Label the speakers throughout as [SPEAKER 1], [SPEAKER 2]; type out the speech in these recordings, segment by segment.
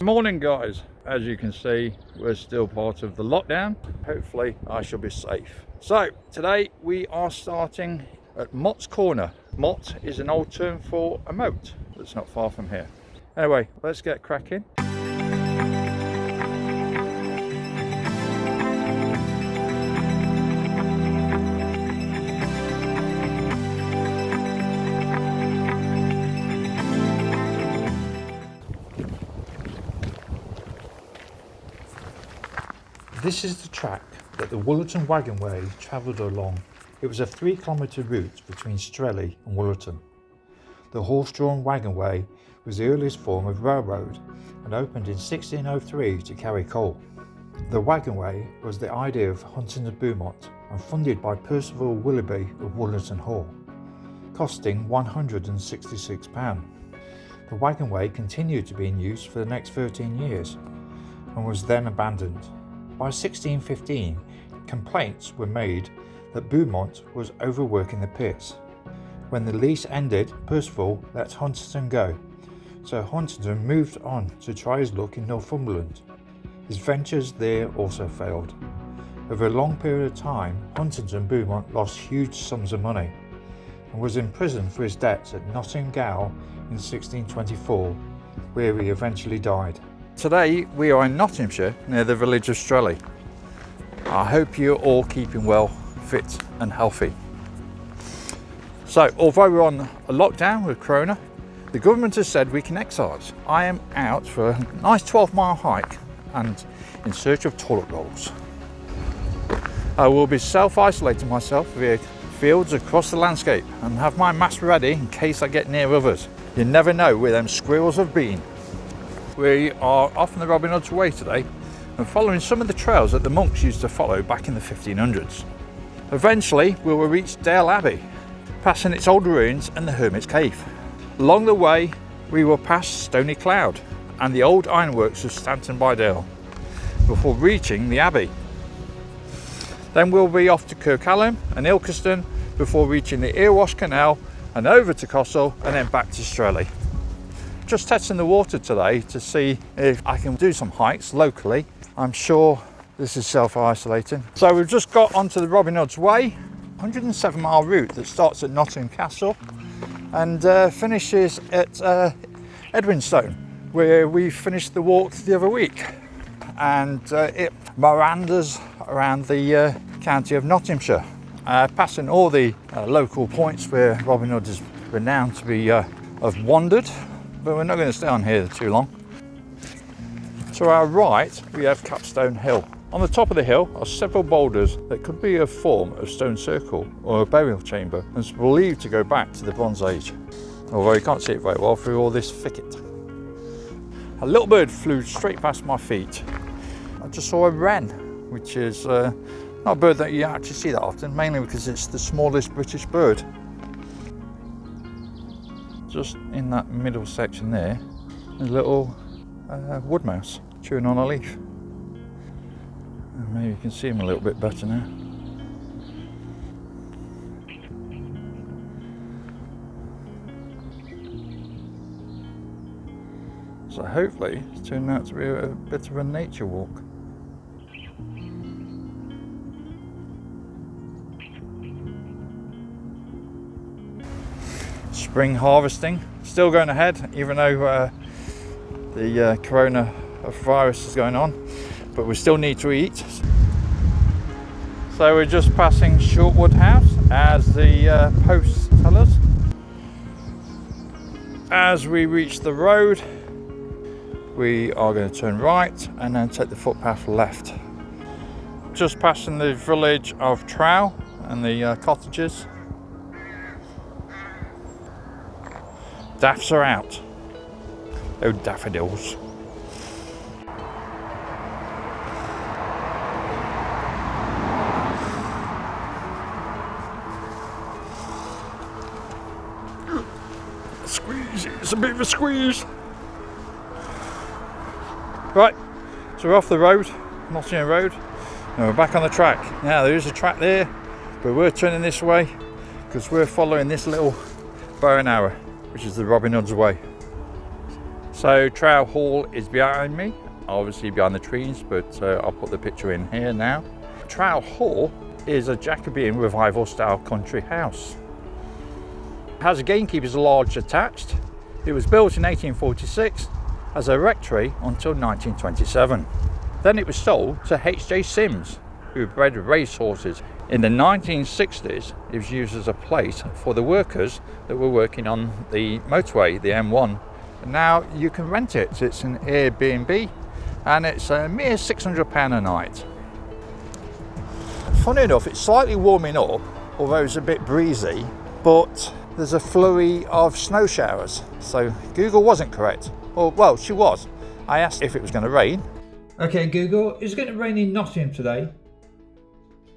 [SPEAKER 1] Morning guys, as you can see we're still part of the lockdown. Hopefully I shall be safe. So today we are starting at Mott's Corner. Mott is an old term for a moat that's not far from here. Anyway, let's get cracking.
[SPEAKER 2] This is the track that the Woollerton Wagonway travelled along. It was a 3-kilometre route between Strelley and Woollerton. The horse-drawn wagonway was the earliest form of railroad and opened in 1603 to carry coal. The wagonway was the idea of Huntington Beaumont and funded by Percival Willoughby of Woollerton Hall, costing £166. The wagonway continued to be in use for the next 13 years and was then abandoned. By 1615, complaints were made that Beaumont was overworking the pits. When the lease ended, Percival let Huntington go, so Huntington moved on to try his luck in Northumberland. His ventures there also failed. Over a long period of time, Huntington Beaumont lost huge sums of money and was imprisoned for his debts at Nottingham Gaol in 1624, where he eventually died.
[SPEAKER 1] Today we are in Nottinghamshire near the village of Strelley. I hope you're all keeping well, fit and healthy. So although we're on a lockdown with Corona, the government has said we can exercise. I am out for a nice 12-mile hike and in search of toilet rolls. I will be self-isolating myself via fields across the landscape and have my mask ready in case I get near others. You never know where them squirrels have been. We are off on the Robin Hood's Way today and following some of the trails that the monks used to follow back in the 1500s. Eventually we will reach Dale Abbey, passing its old ruins and the Hermit's Cave. Along the way we will pass Stony Cloud and the old ironworks of Stanton by Dale before reaching the Abbey. Then we'll be off to Kirk Hallam and Ilkeston before reaching the Erewash Canal and over to Cossall and then back to Strelley. Just testing the water today to see if I can do some hikes locally. I'm sure this is self-isolating. So we've just got onto the Robin Hood's Way, 107-mile route that starts at Nottingham Castle and finishes at Edwinstone, where we finished the walk the other week. And it meanders around the county of Nottinghamshire, passing all the local points where Robin Hood is renowned to be have wandered. But we're not going to stay on here too long. To our right we have Capstone Hill. On the top of the hill are several boulders that could be a form of stone circle or a burial chamber and is believed to go back to the Bronze Age, although you can't see it very well through all this thicket. A little bird flew straight past my feet. I just saw a wren, which is not a bird that you actually see that often, mainly because it's the smallest British bird. Just in that middle section there, there's a little wood mouse chewing on a leaf. And maybe you can see him a little bit better now. So hopefully it's turned out to be a bit of a nature walk. Spring harvesting still going ahead, even though the coronavirus is going on, but we still need to eat. So we're just passing Shortwood House as the posts tell us. As we reach the road we are going to turn right and then take the footpath left. Just passing the village of Trowell and the cottages. Daffs are out. Oh, daffodils. Squeeze, it's a bit of a squeeze. Right, so we're off the road, Nottingham Road, and we're back on the track. Now there is a track there, but we're turning this way because we're following this little bow and arrow, which is the Robin Hood's Way. So Trowell Hall is behind me, obviously behind the trees, but I'll put the picture in here now. Trowell Hall is a Jacobean revival style country house. It has a gamekeeper's lodge attached. It was built in 1846 as a rectory until 1927. Then it was sold to H.J. Sims, who bred racehorses. In the 1960s, it was used as a place for the workers that were working on the motorway, the M1. And now you can rent it. It's an Airbnb and it's a mere £600 a night. Funny enough, it's slightly warming up, although it's a bit breezy, but there's a flurry of snow showers. So Google wasn't correct. Or, well, she was. I asked if it was going to rain. Okay, Google, is it going to rain in Nottingham today?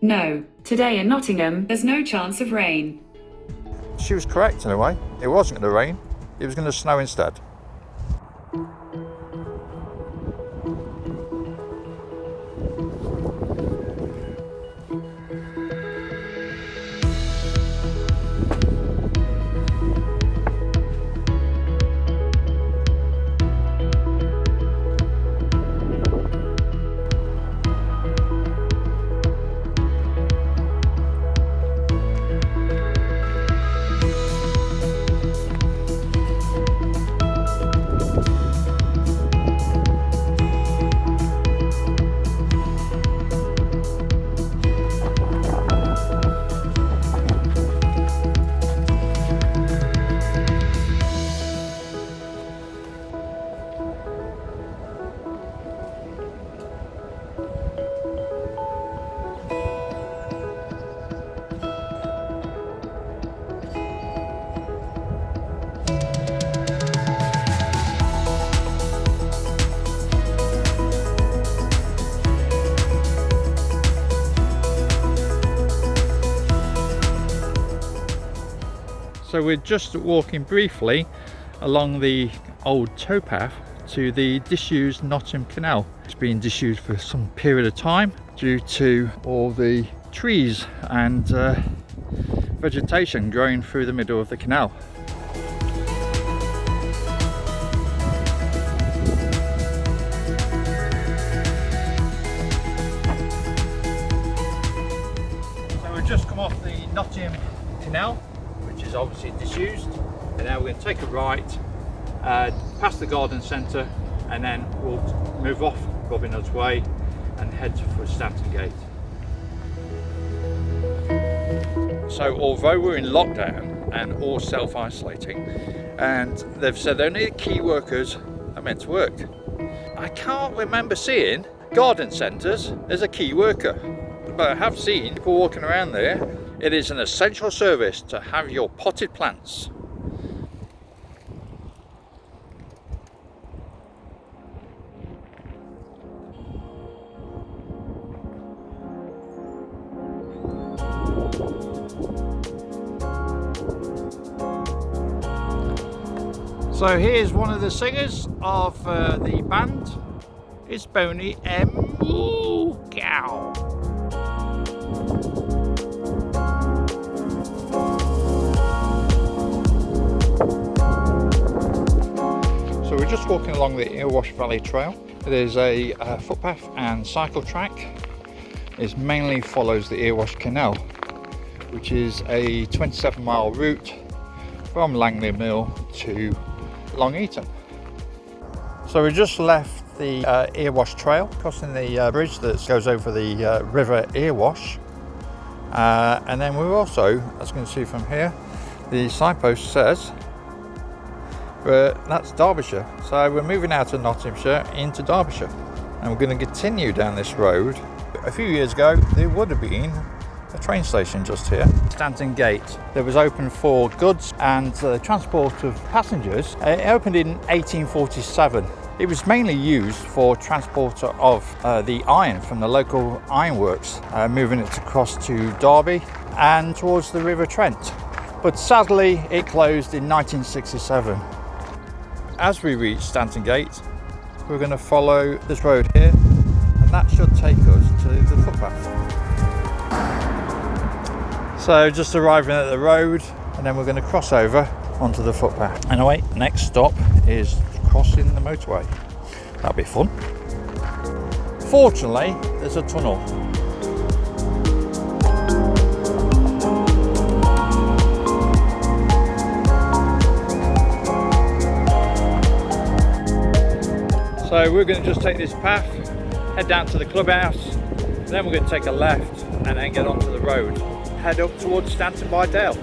[SPEAKER 3] No, today in Nottingham, there's no chance of rain.
[SPEAKER 1] She was correct in a way. It wasn't going to rain. It was going to snow instead. So we're just walking briefly along the old towpath to the disused Nottingham Canal. It's been disused for some period of time due to all the trees and vegetation growing through the middle of the canal. So we've just come off the Nottingham Canal, which is obviously disused, and now we're going to take a right past the garden centre, and then we'll move off Robin Hood's Way and head for Stanton Gate. So although we're in lockdown and all self-isolating, and they've said only the key workers are meant to work, I can't remember seeing garden centres as a key worker, but I have seen people walking around there. It is an essential service to have your potted plants. So here's one of the singers of the band. It's Boney M. Cow. So we're just walking along the Erewash Valley Trail. It is a footpath and cycle track. It mainly follows the Erewash Canal, which is a 27-mile route from Langley Mill to Long Eaton. So we just left the Erewash Trail, crossing the bridge that goes over the River Erewash. And then we're also, as you can see from here, the signpost says that's Derbyshire. So we're moving out of Nottinghamshire into Derbyshire, and we're going to continue down this road. A few years ago there would have been a train station just here. Stanton Gate that was open for goods and transport of passengers. It opened in 1847. It was mainly used for transport of the iron from the local ironworks, moving it across to Derby and towards the River Trent. But sadly it closed in 1967. As we reach Stanton Gate, we're going to follow this road here, and that should take us to the footpath. So just arriving at the road, and then we're going to cross over onto the footpath. Anyway, next stop is crossing the motorway. That'll be fun. Fortunately, there's a tunnel. So we're going to just take this path, head down to the clubhouse, then we're going to take a left and then get onto the road, head up towards Stanton by Dale.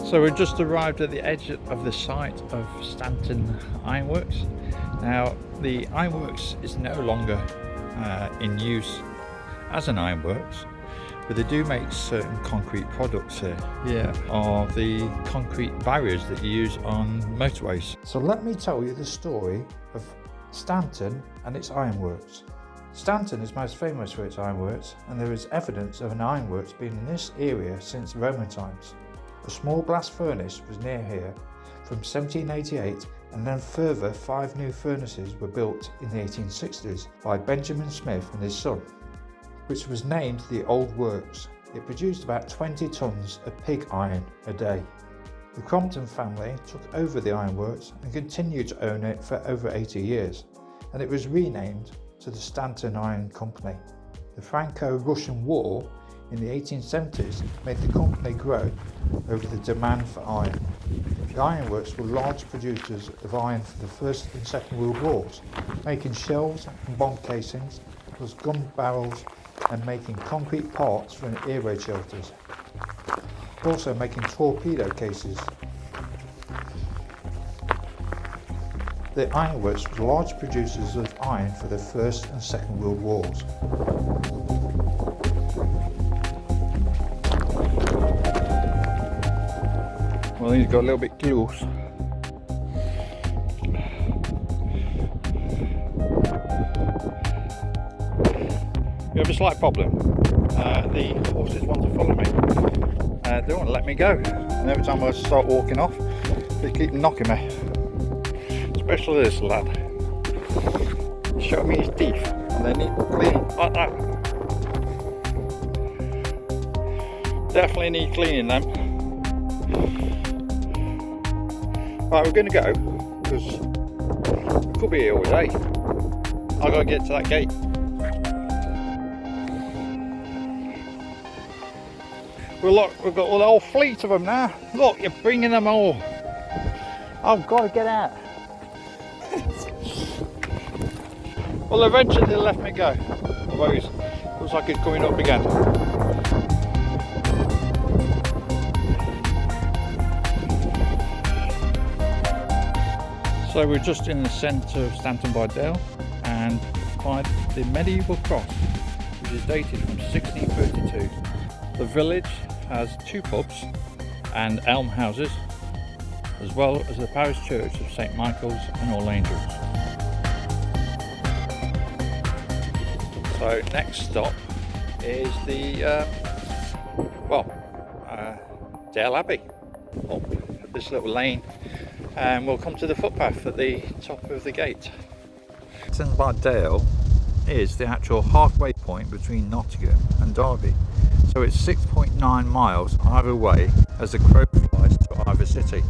[SPEAKER 1] So we've just arrived at the edge of the site of Stanton Ironworks. Now the ironworks is no longer in use as an ironworks, but they do make certain concrete products here. Here are the concrete barriers that you use on motorways.
[SPEAKER 2] So let me tell you the story of Stanton and its ironworks. Stanton is most famous for its ironworks, and there is evidence of an ironworks being in this area since Roman times. A small blast furnace was near here from 1788, and then further 5 new furnaces were built in the 1860s by Benjamin Smith and his son, which was named the Old Works. It produced about 20 tons of pig iron a day. The Crompton family took over the ironworks and continued to own it for over 80 years, and it was renamed to the Stanton Iron Company. The Franco-Russian War in the 1870s made the company grow over the demand for iron. The ironworks were large producers of iron for the First and Second World Wars, making shells and bomb casings, plus gun barrels, and making concrete parts for air raid shelters. Also making torpedo cases. The ironworks were large producers of iron for the First and Second World Wars.
[SPEAKER 1] Well, he's got a little bit close. We have a slight problem. The horses want to follow me. They won't let me go. And every time I start walking off, they keep knocking me. Especially this lad. Show me his teeth. And they need cleaning like that. Definitely need cleaning them. Right, we're going to go because we could be here all day. I've got to get to that gate. Well, look, we've got the whole fleet of them now. Look, you're bringing them all. I've got to get out. Well, eventually they let me go. Although it looks like it's coming up again. So we're just in the centre of Stanton by Dale and by the medieval cross, which is dated from 1632. The village has 2 pubs and elm houses, as well as the parish church of St Michael's and All Angels. So next stop is the Dale Abbey, up this little lane, and we'll come to the footpath at the top of the gate. Stanton by Dale is the actual halfway point between Nottingham and Derby. So it's 6.9 miles either way as the crow flies to either city.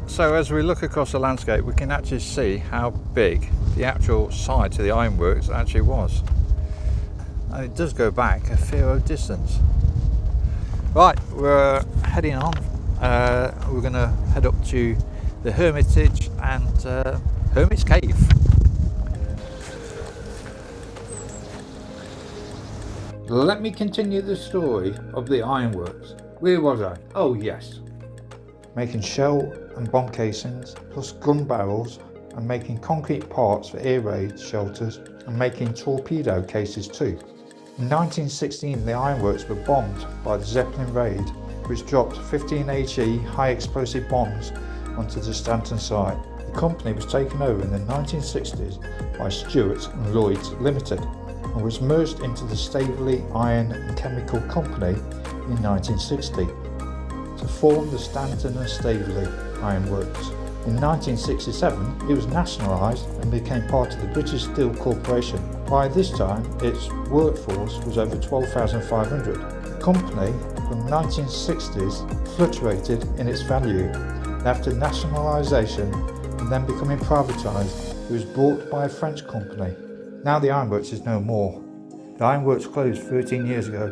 [SPEAKER 1] So as we look across the landscape, we can actually see how big the actual site of the ironworks actually was. And it does go back a fair old distance. Right, we're heading on. We're going to head up to the Hermitage and Hermit's Cave.
[SPEAKER 2] Let me continue the story of the ironworks. Where was I? Oh yes. Making shell and bomb casings, plus gun barrels, and making concrete parts for air raid shelters, and making torpedo cases too. In 1916 the ironworks were bombed by the Zeppelin raid, which dropped 15 HE high explosive bombs onto the Stanton site. The company was taken over in the 1960s by Stewart's and Lloyd's Limited, and was merged into the Strelley Iron and Chemical Company in 1960 to form the Stanton and Strelley Ironworks. In 1967 it was nationalised and became part of the British Steel Corporation. By this time its workforce was over 12,500. The company from the 1960s fluctuated in its value. After nationalisation and then becoming privatised, it was bought by a French company. Now the ironworks is no more. The ironworks closed 13 years ago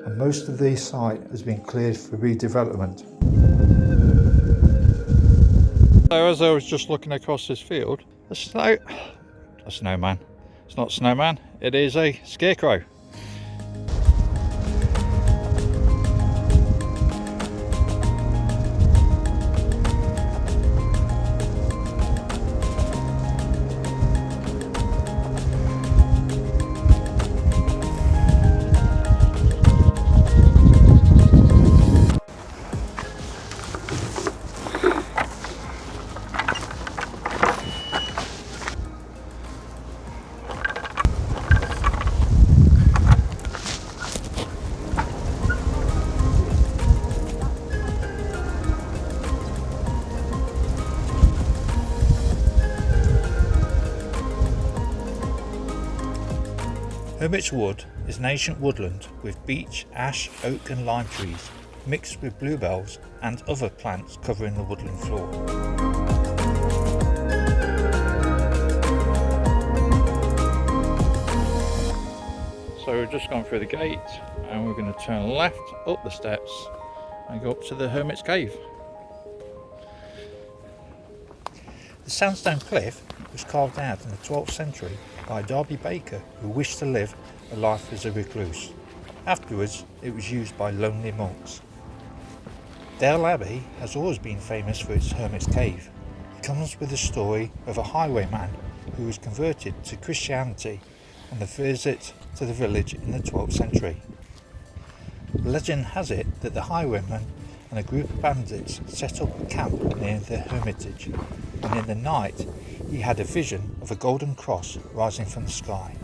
[SPEAKER 2] and most of the site has been cleared for redevelopment.
[SPEAKER 1] So as I was just looking across this field, a snowman. It's not a snowman, it is a scarecrow. Hermits wood is an ancient woodland with beech, ash, oak and lime trees mixed with bluebells and other plants covering the woodland floor. So we've just gone through the gate and we're going to turn left up the steps and go up to the Hermit's cave. The sandstone cliff was carved out in the 12th century by a Derby baker who wished to live a life as a recluse. Afterwards it was used by lonely monks. Dale Abbey has always been famous for its Hermit's cave. It comes with the story of a highwayman who was converted to Christianity on the visit to the village in the 12th century. Legend has it that the highwayman and a group of bandits set up a camp near the Hermitage, and in the night he had a vision of a golden cross rising from the sky.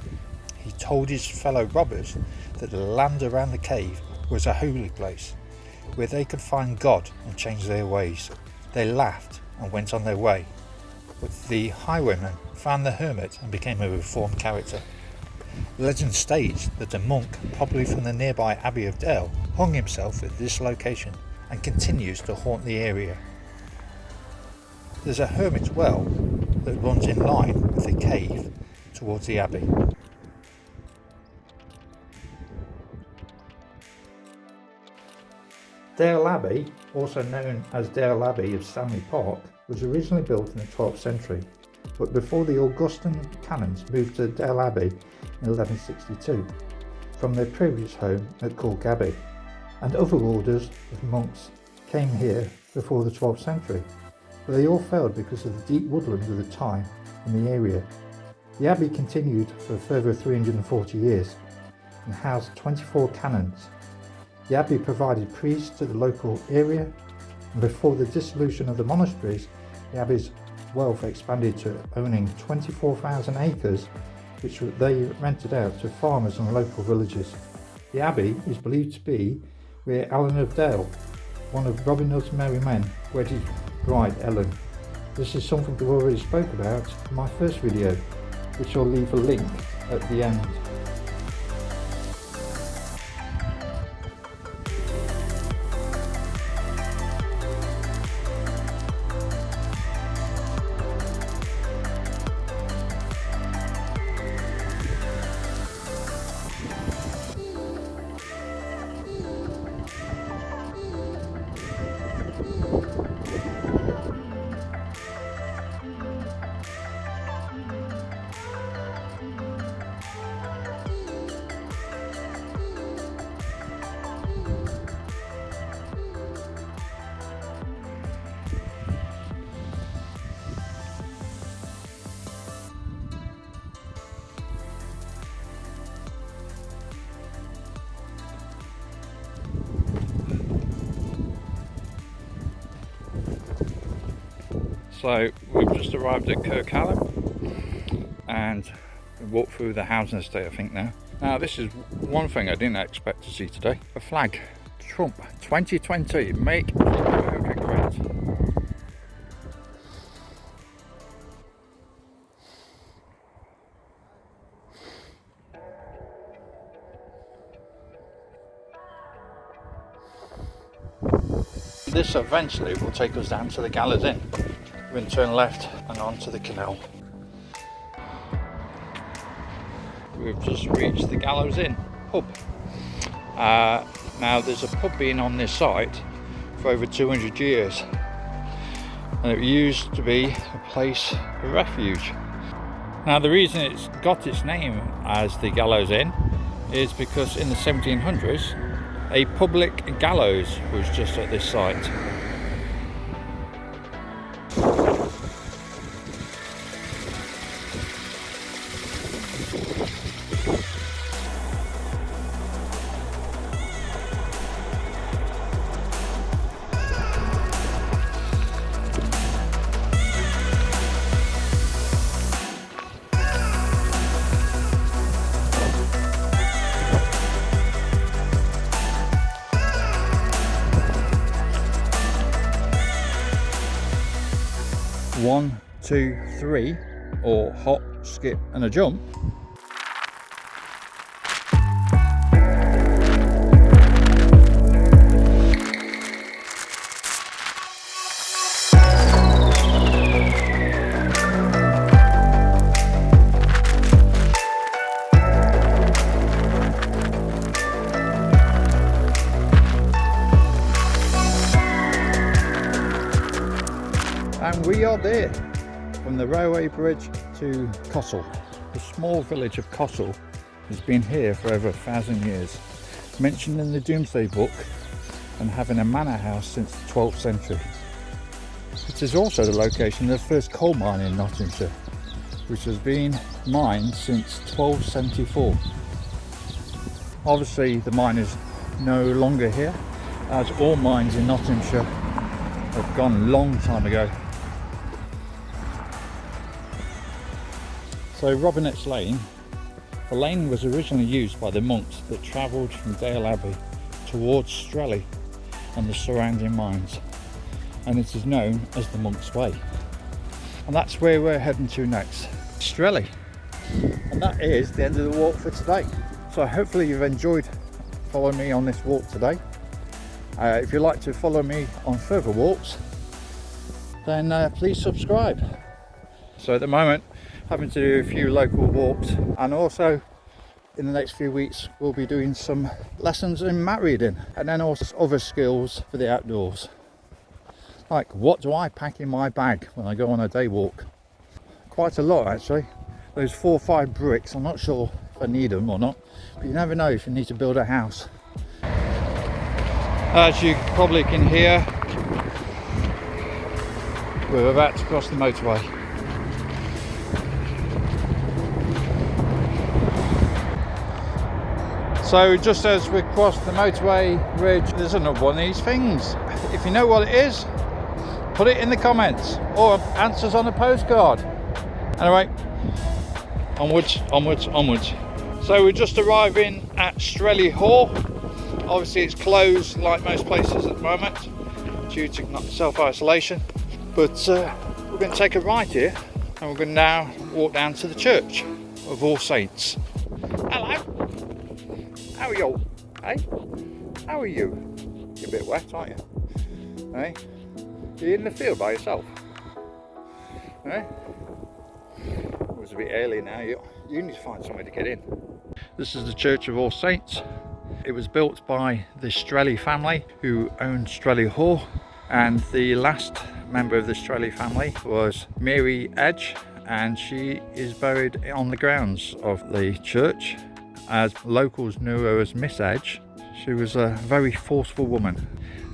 [SPEAKER 1] He told his fellow robbers that the land around the cave was a holy place, where they could find God and change their ways. They laughed and went on their way, but the highwayman found the hermit and became a reformed character. Legend states that a monk, probably from the nearby Abbey of Dale, hung himself at this location and continues to haunt the area. There's a hermit's well that runs in line with the cave towards the Abbey.
[SPEAKER 2] Dale Abbey, also known as Dale Abbey of Stanley Park, was originally built in the 12th century, but before the Augustan canons moved to Dale Abbey in 1162 from their previous home at Cork Abbey, and other orders of monks came here before the 12th century, but they all failed because of the deep woodlands of the time in the area. The abbey continued for a further 340 years and housed 24 canons. The abbey provided priests to the local area, and before the dissolution of the monasteries, the abbey's wealth expanded to owning 24,000 acres, which they rented out to farmers and local villagers. The abbey is believed to be where Alan of Dale, one of Robin Hood's merry men, wedded bride Ellen. This is something we already spoke about in my first video, which I'll leave a link at the end.
[SPEAKER 1] So we've just arrived at Kirk Hallam and we walked through the housing estate I think now. Now this is one thing I didn't expect to see today. A flag. Trump 2020, make America great. This eventually will take us down to the Gallows Inn. We're going to turn left and onto the canal. We've just reached the Gallows Inn pub. Now there's a pub been on this site for over 200 years, and it used to be a place of refuge. Now the reason it's got its name as the Gallows Inn is because in the 1700s a public gallows was just at this site. One, two, three, or hop, skip and a jump. And we are there, from the railway bridge to Cossall. The small village of Cossall has been here for over 1,000 years, mentioned in the Domesday book, and having a manor house since the 12th century. It is also the location of the first coal mine in Nottinghamshire, which has been mined since 1274. Obviously the mine is no longer here, as all mines in Nottinghamshire have gone a long time ago. So Robinet's Lane, the lane was originally used by the monks that travelled from Dale Abbey towards Strelley and the surrounding mines, and it is known as the Monk's Way. And that's where we're heading to next, Strelley. And that is the end of the walk for today. So hopefully you've enjoyed following me on this walk today. If you'd like to follow me on further walks, then please subscribe. So at the moment, having to do a few local walks, and also in the next few weeks we'll be doing some lessons in mat reading, and then also other skills for the outdoors, like what do I pack in my bag when I go on a day walk. Quite a lot actually. Those 4 or 5 bricks, I'm not sure if I need them or not, but you never know if you need to build a house. As you probably can hear, we're about to cross the motorway. So just as we cross the motorway bridge, there's another one of these things. If you know what it is, put it in the comments or answers on a postcard. Anyway, onwards, onwards, onwards. So we're just arriving at Strelley Hall. Obviously it's closed like most places at the moment due to self-isolation, but we're going to take a right here and we're going to now walk down to the church of All Saints. Hello. How are you? Hey? How are you? You're a bit wet, aren't you? Hey? You're in the field by yourself? Hey? It was a bit early now. You need to find somewhere to get in. This is the Church of All Saints. It was built by the Strelley family who owned Strelley Hall, and the last member of the Strelley family was Mary Edge, and she is buried on the grounds of the church, as locals knew her as Miss Edge. She was a very forceful woman.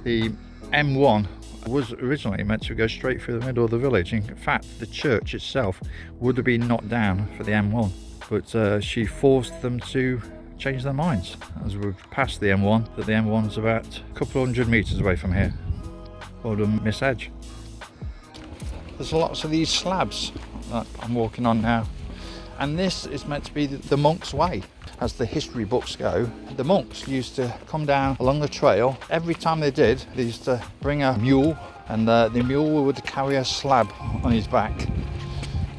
[SPEAKER 1] The M1 was originally meant to go straight through the middle of the village. In fact, the church itself would have been knocked down for the M1, but she forced them to change their minds as we've passed the M1, that the M1's about a couple of 100 metres away from here. Well done, Miss Edge. There's lots of these slabs that I'm walking on now, and this is meant to be the Monk's Way. As the history books go, the monks used to come down along the trail. Every time they did, they used to bring a mule, and the mule would carry a slab on his back.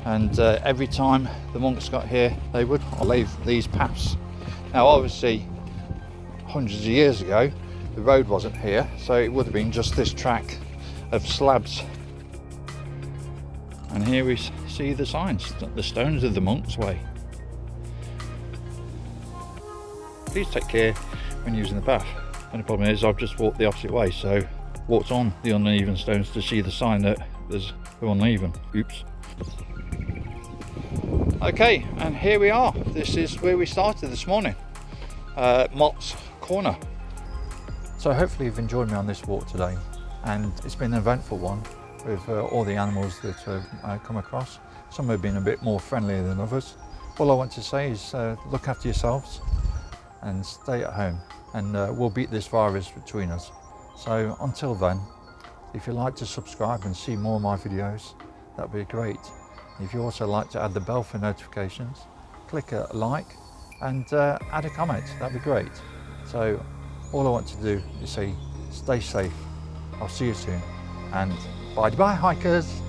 [SPEAKER 1] And every time the monks got here, they would lay these paths. Now obviously, hundreds of years ago, the road wasn't here, so it would have been just this track of slabs. And here we see the signs, the stones of the Monk's Way. Please take care when using the bath. The only problem is I've just walked the opposite way, so walked on the uneven stones to see the sign that there's uneven. Oops. Okay, and here we are. This is where we started this morning, Mott's Corner. So hopefully you've enjoyed me on this walk today, and it's been an eventful one with all the animals that I've come across. Some have been a bit more friendly than others. All I want to say is look after yourselves and stay at home, and we'll beat this virus between us. So until then, if you'd like to subscribe and see more of my videos, that'd be great. If you also like to add the bell for notifications, click a like and add a comment, that'd be great. So all I want to do is say stay safe. I'll see you soon, and bye hikers.